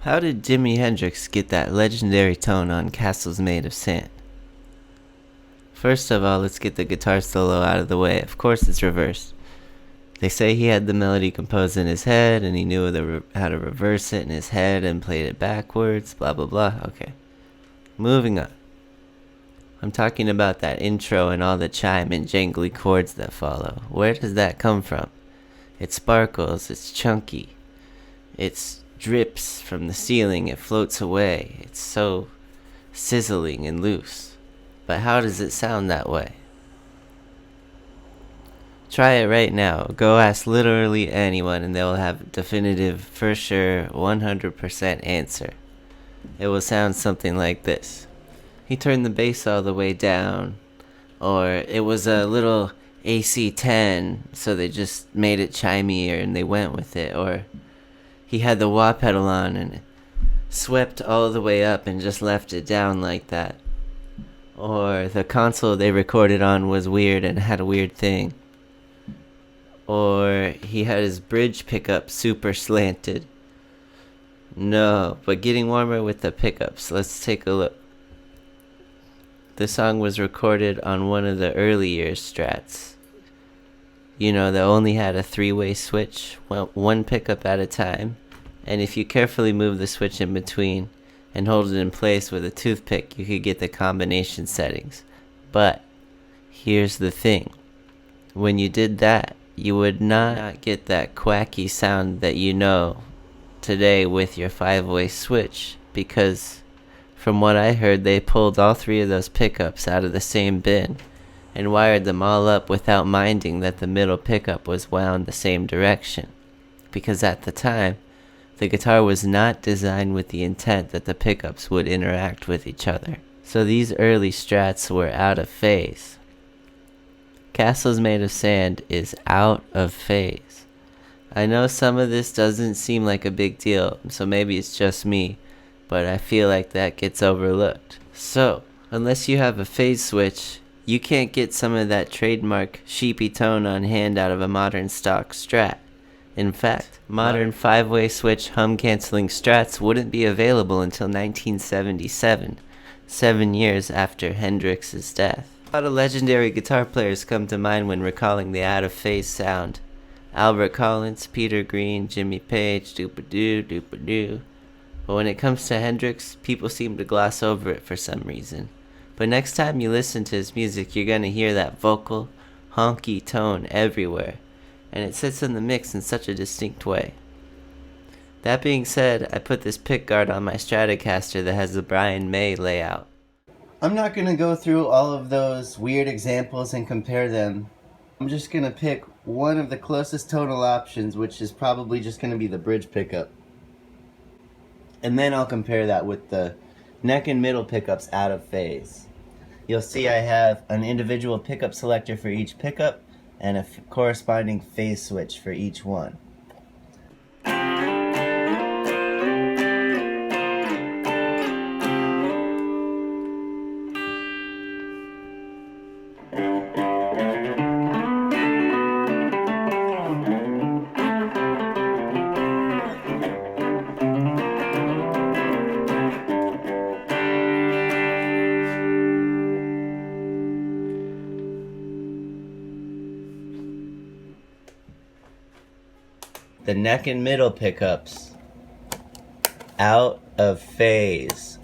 How did Jimi Hendrix get that legendary tone on Castles Made of Sand? First of all, let's get the guitar solo out of the way. Of course it's reversed. They say he had the melody composed in his head and he knew how to reverse it in his head and played it backwards, blah blah blah. Okay, moving on. I'm talking about that intro and all the chime and jangly chords that follow. Where does that come from? It sparkles, it's chunky, it drips from the ceiling, it floats away. It's so sizzling and loose. But how does it sound that way? Try it right now. Go ask literally anyone and they'll have a definitive, for sure, 100% answer. It will sound something like this. He turned the bass all the way down. Or it was a little AC-10, so they just made it chimier and they went with it. Or he had the wah pedal on and swept all the way up and just left it down like that. Or the console they recorded on was weird and had a weird thing. Or he had his bridge pickup super slanted. No, but getting warmer with the pickups. Let's take a look. The song was recorded on one of the earlier Strats. You know, that only had a 3-way switch, one pickup at a time. And if you carefully move the switch in between and hold it in place with a toothpick, you could get the combination settings. But here's the thing. When you did that, you would not get that quacky sound that you know today with your 5-way switch, because from what I heard, they pulled all 3 of those pickups out of the same bin and wired them all up without minding that the middle pickup was wound the same direction. Because at the time, the guitar was not designed with the intent that the pickups would interact with each other. So these early Strats were out of phase. Castles Made of Sand is out of phase. I know some of this doesn't seem like a big deal, so maybe it's just me, but I feel like that gets overlooked. So, unless you have a phase switch, you can't get some of that trademark sheepy tone on hand out of a modern stock Strat. In fact, modern 5-way switch hum-canceling Strats wouldn't be available until 1977, 7 years after Hendrix's death. A lot of legendary guitar players come to mind when recalling the out-of-phase sound. Albert Collins, Peter Green, Jimmy Page, doopa-doo, doopa-doo. But when it comes to Hendrix, people seem to gloss over it for some reason. But next time you listen to his music, you're gonna hear that vocal, honky tone everywhere. And it sits in the mix in such a distinct way. That being said, I put this pickguard on my Stratocaster that has the Brian May layout. I'm not going to go through all of those weird examples and compare them. I'm just going to pick one of the closest tonal options, which is probably just going to be the bridge pickup. And then I'll compare that with the neck and middle pickups out of phase. You'll see I have an individual pickup selector for each pickup and a corresponding phase switch for each one. The neck and middle pickups out of phase.